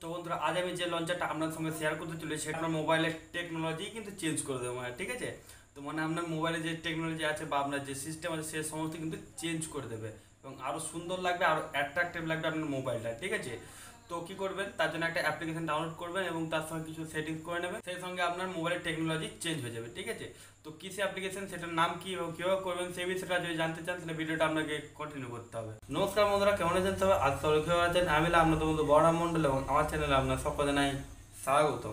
তো বন্ধুরা, আজ আমি যে লঞ্চারটা আপনার সঙ্গে শেয়ার করতে চলেছি সেটা আপনার মোবাইলের টেকনোলজি কিন্তু চেঞ্জ করে দেবো, ঠিক আছে। তো মানে আপনার মোবাইলে যে টেকনোলজি আছে বা আপনার যে সিস্টেম আছে সে সমস্ত কিন্তু চেঞ্জ করে দেবে এবং আরও সুন্দর লাগবে, আরও অ্যাট্রাকটিভ লাগবে আপনার মোবাইলটা, ঠিক আছে। তো কি করবেন, তার জন্য একটা অ্যাপ্লিকেশন ডাউনলোড করবেন এবং তার সঙ্গে কিছু সেটিংস করে নেবেন, সেই সঙ্গে আপনার মোবাইলের টেকনোলজি চেঞ্জ হয়ে যাবে, ঠিক আছে। তো কি সে অ্যাপ্লিকেশন, সেটার নাম কি এবং কীভাবে করবেন সেই বিষয়টা যদি জানতে চান তাহলে ভিডিওটা আপনাকে কন্টিনিউ করতে হবে। নমস্কার বন্ধুরা, কেমন আছেন সবাই? আজ সবাই কেমন আছেন? আমি আপনাদের বন্ধু বড়রাম মণ্ডল এবং আমার চ্যানেলে আপনার সকল জানাই স্বাগত।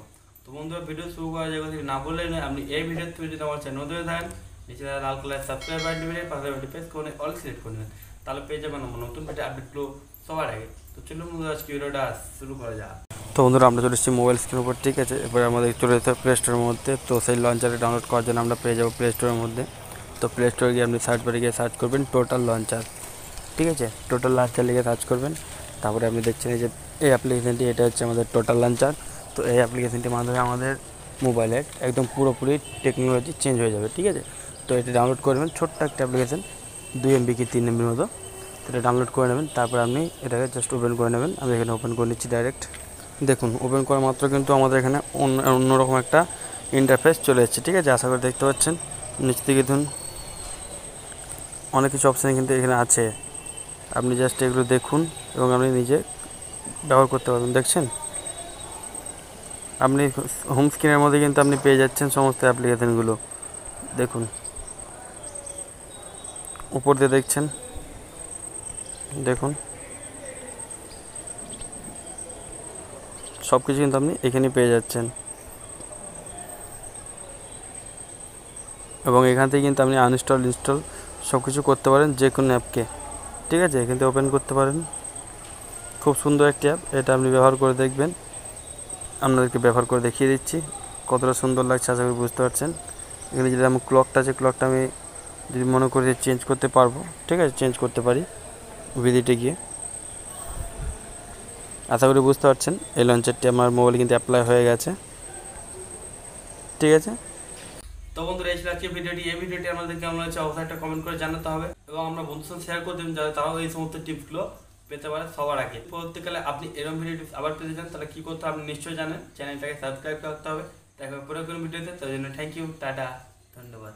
তো বন্ধুরা, ভিডিও শুরু করা যায় কথা না বললেই নয়, আপনি এই ভিডিও থেকে যদি আমার চ্যানেল নতুন থাকেন নিচে লাল কালার সাবস্ক্রাইব বাটন টিপে পাশে প্রেস করে অল সিলেক্ট করে নেবেন, তাহলে পেয়ে যাবেন আমার নতুন ভিডিও আপডেটগুলো সবার আগে। তো চলুন বন্ধুরা, আজকে ভিডিওটা শুরু করা যাক। তো বন্ধুরা, আমরা চলে এসেছি মোবাইল স্ক্রিনের উপর, ঠিক আছে। এবারে আমাদের চলে যেতে হবে প্লে স্টোরের মধ্যে। তো সেই লঞ্চারটা ডাউনলোড করার জন্য আমরা পেয়ে যাবো প্লে স্টোরের মধ্যে। তো প্লে স্টোরে গিয়ে আপনি সার্চ বারে গিয়ে সার্চ করবেন টোটাল লঞ্চার, ঠিক আছে। টোটাল লঞ্চার লিখে সার্চ করবেন, তারপরে আপনি দেখছেন এই যে এই অ্যাপ্লিকেশানটি, এটা হচ্ছে আমাদের টোটাল লঞ্চার। তো এই অ্যাপ্লিকেশানটির মাধ্যমে আমাদের মোবাইলের একদম পুরোপুরি টেকনোলজি চেঞ্জ হয়ে যাবে, ঠিক আছে। তো এটা ডাউনলোড করবেন, ছোট্ট একটা অ্যাপ্লিকেশান, 2 MB কি 3 MBর মতো। এটা ডাউনলোড করে নেবেন, তারপর আপনি এটাকে জাস্ট ওপেন করে নেবেন। আমি এখানে ওপেন করে নিচ্ছি ডাইরেক্ট। দেখুন, ওপেন করা মাত্র কিন্তু আমাদের এখানে অন্যরকম একটা ইন্টারফেস চলে এসেছে, ঠিক আছে। আশা করি দেখতে পাচ্ছেন। নিচ থেকে দেখুন অনেক কিছু অপশান কিন্তু এখানে আছে, আপনি জাস্ট এগুলো দেখুন এবং আপনি নিজে ব্যবহার করতে পারবেন। দেখছেন, আপনি হোম স্ক্রিনের মধ্যে কিন্তু আপনি পেয়ে যাচ্ছেন সমস্ত অ্যাপ্লিকেশানগুলো। দেখুন উপর দিয়ে দেখছেন, দেখুন সব কিছু কিন্তু আপনি এখানেই পেয়ে যাচ্ছেন এবং এখান থেকে কিন্তু আপনি আনইনস্টল ইনস্টল সব কিছু করতে পারেন যে কোনো অ্যাপকে, ঠিক আছে। এখান থেকে ওপেন করতে পারেন। খুব সুন্দর একটি অ্যাপ, এটা আপনি ব্যবহার করে দেখবেন। আপনাদেরকে ব্যবহার করে দেখিয়ে দিচ্ছি কতটা সুন্দর লাগছে, আশা করি বুঝতে পারছেন। এখানে যেটা আমার ক্লকটা আছে, ক্লকটা আমি যদি মনে করি চেঞ্জ করতে পারবো, ঠিক আছে, চেঞ্জ করতে পারি ভিডিওতে গিয়ে। আশা করি বুঝতে পারছেন এই লঞ্চারটি আমার মোবাইলে কিন্তু অ্যাপ্লাই হয়ে গেছে, ঠিক আছে। তো বন্ধুরা, এই ছিল আজকে ভিডিওটি। এই ভিডিওটি আমাদের কেমন লাগছে অবশ্যই একটা কমেন্ট করে জানাতে হবে এবং আমরা বন্ধুর সাথে শেয়ার করে দেবেন যাতে তারাও এই সমস্ত টিপসগুলো পেতে পারে সবার আগে। পরবর্তীকালে আপনি এরকম ভিডিও টিপস আবার পেতে চান তাহলে কী করতে হবে আপনি নিশ্চয়ই জানেন, চ্যানেলটাকে সাবস্ক্রাইব করতে হবে। দেখা হবে পরে কোনো ভিডিওতে। তার জন্য থ্যাংক ইউ, টাটা, ধন্যবাদ।